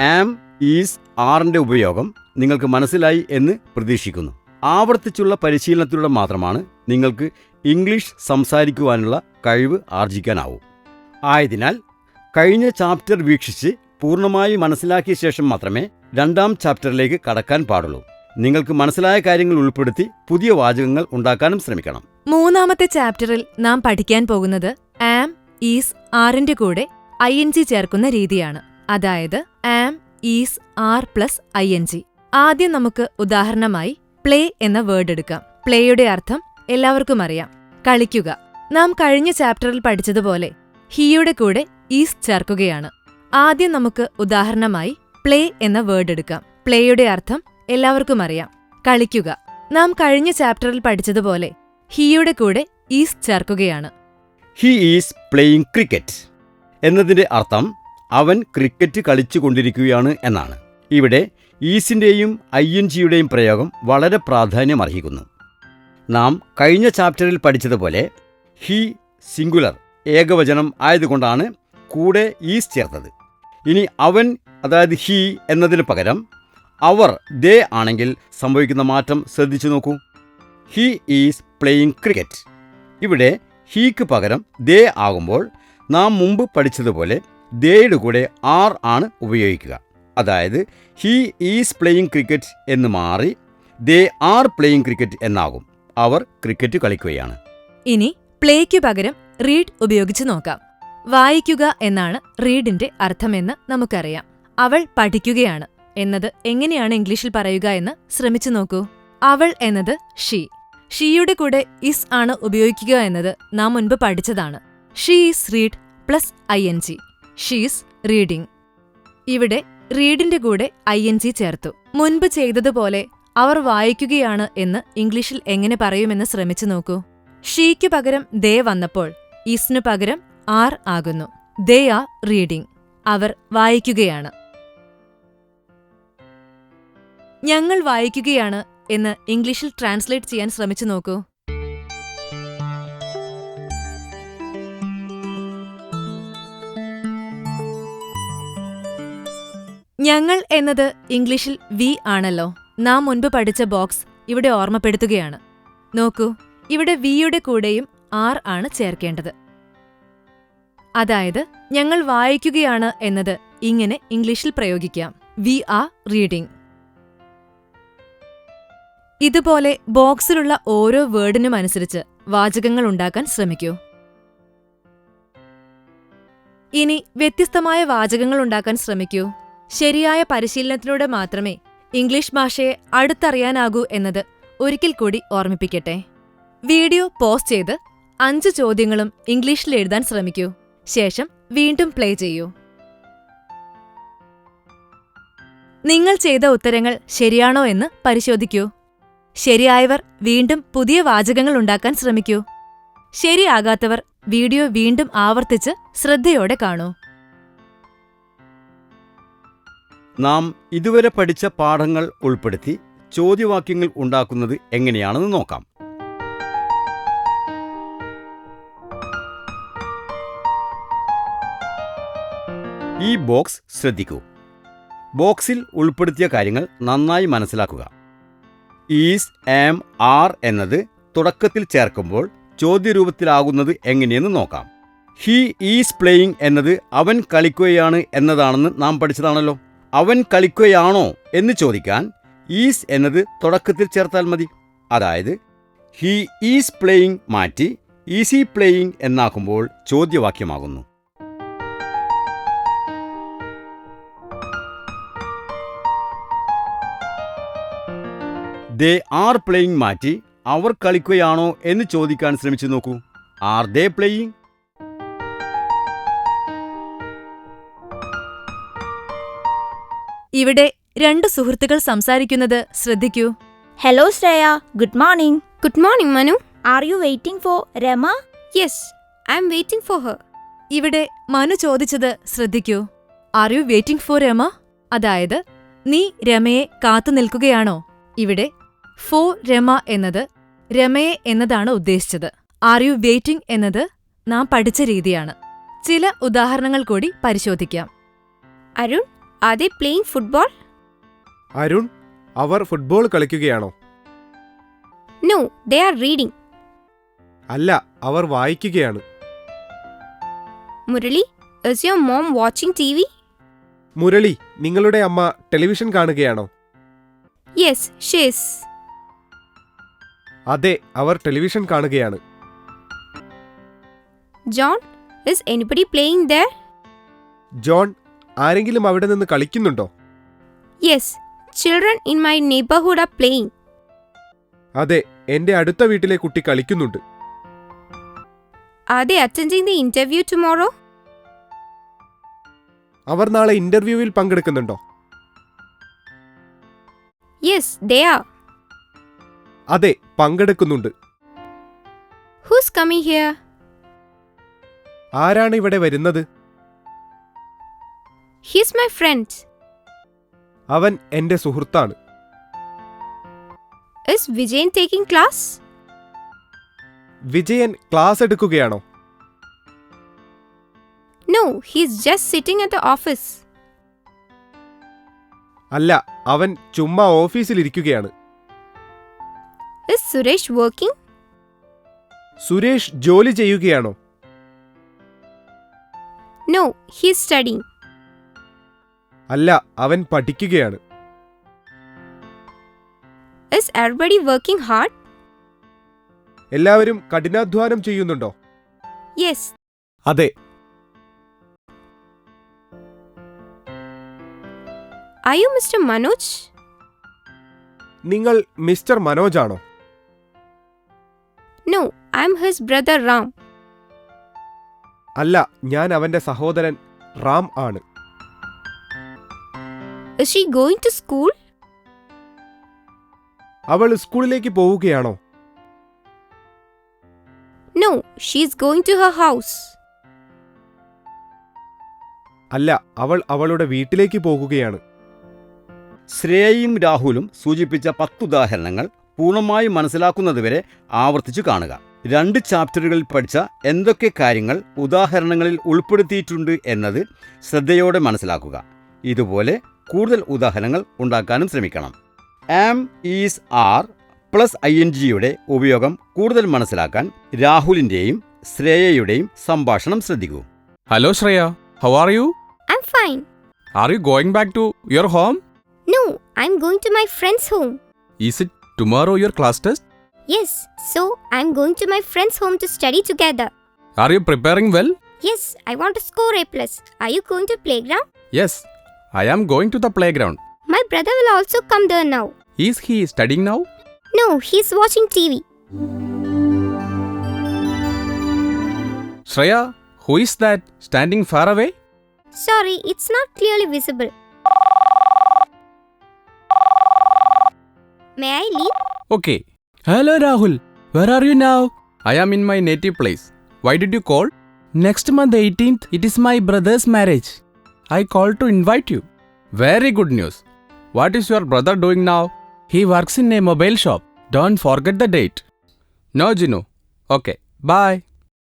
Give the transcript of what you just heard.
ആം, is, ആറിന്റെ ഉപയോഗം നിങ്ങൾക്ക് മനസ്സിലായി എന്ന് പ്രതീക്ഷിക്കുന്നു. ആവർത്തിച്ചുള്ള പരിശീലനത്തിലൂടെ മാത്രമാണ് നിങ്ങൾക്ക് ഇംഗ്ലീഷ് സംസാരിക്കുവാനുള്ള കഴിവ് ആർജിക്കാനാവൂ. ആയതിനാൽ കഴിഞ്ഞ ചാപ്റ്റർ വീക്ഷിച്ച് പൂർണ്ണമായി മനസ്സിലാക്കിയ ശേഷം മാത്രമേ രണ്ടാം ചാപ്റ്ററിലേക്ക് കടക്കാൻ പാടുള്ളൂ. നിങ്ങൾക്ക് മനസ്സിലായ കാര്യങ്ങൾ ഉൾപ്പെടുത്തി പുതിയ വാചകങ്ങൾ ഉണ്ടാക്കാനും ശ്രമിക്കണം. മൂന്നാമത്തെ ചാപ്റ്ററിൽ നാം പഠിക്കാൻ പോകുന്നത് ആം, ഈസ്, ആറിന്റെ കൂടെ ING ചേർക്കുന്ന രീതിയാണ്. അതായത് ആം, ഈസ്, ആർ പ്ലസ് ING. ആദ്യം നമുക്ക് ഉദാഹരണമായി പ്ലേ എന്ന വേർഡ് എടുക്കാം. പ്ലേയുടെ അർത്ഥം എല്ലാവർക്കും അറിയാം, കളിക്കുക. നാം കഴിഞ്ഞ ചാപ്റ്ററിൽ പഠിച്ചതുപോലെ ഹിയുടെ കൂടെ ഈസ് ചേർക്കുകയാണ്. ആദ്യം നമുക്ക് ഉദാഹരണമായി പ്ലേ എന്ന വേർഡ് എടുക്കാം. പ്ലേയുടെ അർത്ഥം എല്ലാവർക്കും അറിയാം, കളിക്കുക. നാം കഴിഞ്ഞ ചാപ്റ്ററിൽ പഠിച്ചതുപോലെ ഹിയുടെ കൂടെ ഈസ് ചേർക്കുകയാണ്. ഹി ഈസ് പ്ലേയിങ് ക്രിക്കറ്റ് എന്നതിന്റെ അർത്ഥം അവൻ ക്രിക്കറ്റ് കളിച്ചുകൊണ്ടിരിക്കുകയാണ് എന്നാണ്. ഇവിടെ ഈസിന്റെയും INGയുടെയും പ്രയോഗം വളരെ പ്രാധാന്യമർഹിക്കുന്നു. നാം കഴിഞ്ഞ ചാപ്റ്ററിൽ പഠിച്ചതുപോലെ ഹി സിംഗുലർ ഏകവചനം ആയതുകൊണ്ടാണ് കൂടെ ഈസ് ചേർത്തത്. ഇനി അവൻ, അതായത് ഹി എന്നതിന് പകരം അവർ, ദേ ആണെങ്കിൽ സംഭവിക്കുന്ന മാറ്റം ശ്രദ്ധിച്ചു നോക്കൂ. He is playing cricket. ഇവിടെ ഹീക്ക് പകരം ദേ ആകുമ്പോൾ നാം മുമ്പ് പഠിച്ചതുപോലെ ദേയുടെ കൂടെ ആർ ആണ് ഉപയോഗിക്കുക. അതായത് ഹി ഈസ് പ്ലേയിങ് ക്രിക്കറ്റ് എന്ന് മാറി ദേ ആർ പ്ലേയിങ് ക്രിക്കറ്റ് എന്നാകും. അവർ ക്രിക്കറ്റ് കളിക്കുകയാണ്. ഇനി പ്ലേയ്ക്കു പകരം റീഡ് ഉപയോഗിച്ച് നോക്കാം. വായിക്കുക എന്നാണ് റീഡിന്റെ അർത്ഥമെന്ന് നമുക്കറിയാം. അവൾ പഠിക്കുകയാണ് എന്നത് എങ്ങനെയാണ് ഇംഗ്ലീഷിൽ പറയുക എന്ന് ശ്രമിച്ചു നോക്കൂ. അവൾ എന്നത് ഷീയുടെ കൂടെ ഇസ് ആണ് ഉപയോഗിക്കുക എന്നത് നാം മുൻപ് പഠിച്ചതാണ്. She is read plus ING. She's reading. ഇവിടെ റീഡിന്റെ കൂടെ ING ചേർത്തു. മുൻപ് ചെയ്തതുപോലെ അവർ വായിക്കുകയാണ് എന്ന് ഇംഗ്ലീഷിൽ എങ്ങനെ പറയുമെന്ന് ശ്രമിച്ചു നോക്കൂ. ഷീയ്ക്കു പകരം ദേ വന്നപ്പോൾ ഇസ്നു പകരം ആർ ആകുന്നു. They are reading. അവർ വായിക്കുകയാണ്. ഞങ്ങൾ വായിക്കുകയാണ് എന്ന് ഇംഗ്ലീഷിൽ ട്രാൻസ്ലേറ്റ് ചെയ്യാൻ ശ്രമിച്ചു നോക്കൂ. ഞങ്ങൾ എന്നത് ഇംഗ്ലീഷിൽ വി ആണല്ലോ. നാം മുൻപ് പഠിച്ച ബോക്സ് ഇവിടെ ഓർമ്മപ്പെടുത്തുകയാണ്. നോക്കൂ, ഇവിടെ വിയുടെ കൂടെയും ആർ ആണ് ചേർക്കേണ്ടത്. അതായത് ഞങ്ങൾ വായിക്കുകയാണ് എന്നത് ഇങ്ങനെ ഇംഗ്ലീഷിൽ പ്രയോഗിക്കാം: വി ആർ റീഡിംഗ്. ഇതുപോലെ ബോക്സിലുള്ള ഓരോ വേർഡിനും അനുസരിച്ച് വാചകങ്ങൾ ഉണ്ടാക്കാൻ ശ്രമിക്കൂ. ഇനി വ്യത്യസ്തമായ വാചകങ്ങൾ ഉണ്ടാക്കാൻ ശ്രമിക്കൂ. ശരിയായ പരിശീലനത്തിലൂടെ മാത്രമേ ഇംഗ്ലീഷ് ഭാഷയെ അടുത്തറിയാനാകൂ എന്നത് ഒരിക്കൽ കൂടി ഓർമ്മിപ്പിക്കട്ടെ. വീഡിയോ പോസ് ചെയ്ത് 5 ചോദ്യങ്ങളും ഇംഗ്ലീഷിൽ എഴുതാൻ ശ്രമിക്കൂ. ശേഷം വീണ്ടും പ്ലേ ചെയ്യൂ. നിങ്ങൾ ചെയ്ത ഉത്തരങ്ങൾ ശരിയാണോ എന്ന് പരിശോധിക്കൂ. ശരിയായവർ വീണ്ടും പുതിയ വാചകങ്ങൾ ഉണ്ടാക്കാൻ ശ്രമിക്കൂ. ശരിയാകാത്തവർ വീഡിയോ വീണ്ടും ആവർത്തിച്ച് ശ്രദ്ധയോടെ കാണൂ. നാം ഇതുവരെ പഠിച്ച പാഠങ്ങൾ ഉൾപ്പെടുത്തി ചോദ്യവാക്യങ്ങൾ ഉണ്ടാക്കുന്നത് എങ്ങനെയാണെന്ന് നോക്കാം. ഈ ബോക്സ് ശ്രദ്ധിക്കൂ. ബോക്സിൽ ഉൾപ്പെടുത്തിയ കാര്യങ്ങൾ നന്നായി മനസ്സിലാക്കുക. ഈസ്, ആം, ആർ എന്നത് തുടക്കത്തിൽ ചേർക്കുമ്പോൾ ചോദ്യരൂപത്തിലാകുന്നത് എങ്ങനെയെന്ന് നോക്കാം. ഹി ഈസ് പ്ലേയിങ് എന്നത് അവൻ കളിക്കുകയാണ് എന്നതാണെന്ന് നാം പഠിച്ചതാണല്ലോ. അവൻ കളിക്കുകയാണോ എന്ന് ചോദിക്കാൻ ഈസ് എന്നത് തുടക്കത്തിൽ ചേർത്താൽ മതി. അതായത് ഹി ഈസ് പ്ലേയിങ് മാറ്റി ഈസ് ഹി പ്ലേയിങ് എന്നാക്കുമ്പോൾ ചോദ്യവാക്യമാകുന്നു. ദേ ആർ പ്ലേയിങ് മാറ്റി അവർ കളിക്കുകയാണോ എന്ന് ചോദിക്കാൻ ശ്രമിച്ചു നോക്കൂ. Are they playing? ഇവിടെ 2 സുഹൃത്തുക്കൾ സംസാരിക്കുന്നത് ശ്രദ്ധിക്കൂ. Hello Shreya, good morning. Good morning, Manu. Are you waiting for Rama? Yes, I'm waiting for her. ഇവിടെ മനു ചോദിച്ചത് ശ്രദ്ധിക്കൂ. Are you waiting for Rama? അതായത് നീ രമയെ കാത്തു നിൽക്കുകയാണോ? ഇവിടെ ഫോർ രമ എന്നത് രമയെ എന്നതാണ് ഉദ്ദേശിച്ചത്. ആർ യു വെയിറ്റിംഗ് എന്നത് നാം പഠിച്ച രീതിയാണ്. ചില ഉദാഹരണങ്ങൾ കൂടി പരിശോധിക്കാം. Arun, Are they playing football? Arun, അവർ ഫുട്ബോൾ കളിക്കുകയാണോ? No, they are reading. അല്ല, അവർ വായിക്കുകയാണ്. Murali, is your mom watching TV? Murali, നിങ്ങളുടെ അമ്മ ടെലിവിഷൻ കാണുകയാണോ? Yes, she is. അതെ, അവർ ടെലിവിഷൻ കാണുകയാണ്. John, is anybody playing there? John, ആരെങ്കിലും അവിടെ നിന്ന് കളിക്കുന്നുണ്ടോ? Yes, children in my neighborhood are playing. അതെ, എന്റെ അടുത്ത വീട്ടിലെ കുട്ടി കളിക്കുന്നുണ്ട്. Are they attending the interview tomorrow? അവർ നാളെ ഇന്റർവ്യൂവിൽ പങ്കെടുക്കുന്നുണ്ടോ? Yes, they are. അതെ, പങ്കെടുക്കുന്നുണ്ട്. Who's coming here? ആരാണ് ഇവിടെ വരുന്നത്? He's my friend. അവൻ എന്റെ സുഹൃത്താണ്. Is Vijayan taking class? Vijayan class എടുക്കുകയാണോ? No, he's just sitting at the office. അല്ല, അവൻ ചുമ്മാ ഓഫീസിലിരിക്കുകയാണ്. Is Suresh working? സുരേഷ് ജോലി ചെയ്യുകയാണോ? No, he's studying. അല്ല, അവൻ പഠിക്കുകയാണ്. Is everybody working hard? എല്ലാവരും കഠിനാധ്വാനം ചെയ്യുന്നുണ്ടോ? Yes. അതെ. Are you Mr. Manoj? നിങ്ങൾ mister മനോജാണോ? No, I'm his brother Ram. അല്ല, ഞാൻ അവന്റെ സഹോദരൻ റാം ആണ്. Is she going to school? അവൾ സ്കൂളിലേക്ക് പോവുകയാണോ? No, she's going to her house. അല്ല, അവൾ അവളുടെ വീട്ടിലേക്ക് പോകുകയാണ്. ശ്രേയയും രാഹുലും സൂചിപ്പിച്ച 10 ഉദാഹരണങ്ങൾ പൂർണ്ണമായി മനസ്സിലാക്കുന്നതുവരെ ആവർത്തിച്ചു കാണുക. 2 ചാപ്റ്ററുകളിൽ പഠിച്ച എന്തൊക്കെ കാര്യങ്ങൾ ഉദാഹരണങ്ങളിൽ ഉൾപ്പെടുത്തിയിട്ടുണ്ട് എന്നത് ശ്രദ്ധയോടെ മനസ്സിലാക്കുക. ഇതുപോലെ കൂടുതൽ ഉദാഹരണങ്ങൾ ഉണ്ടാക്കാനും ശ്രമിക്കണം. ആം, ഈസ്, ആർ പ്ലസ് ഐഎൻജിയുടെ ഉപയോഗം കൂടുതൽ മനസ്സിലാക്കാൻ രാഹുലിൻ്റെയും ശ്രേയയുടെയും സംഭാഷണം ശ്രദ്ധിക്കൂ. Hello Shreya, how are you? I'm fine. Are you going back to your home? No, I'm going to my friend's home. Is it tomorrow your class test? Yes, so I'm going to my friend's home to study together. Are you preparing well? Yes, I want to score A+. Are you going to playground? Yes, I am going to the playground. My brother will also come there now. Is he studying now? No, he's watching TV. Shreya, who is that standing far away? Sorry, it's not clearly visible. May I leave? Okay. Hello Rahul, where are you now? I am in my native place. Why did you call? Next month 18th, it is my brother's marriage. I called to invite you. Very good news. What is your brother doing now? He works in a mobile shop. Don't forget the date. No, Jinu. Okay, bye.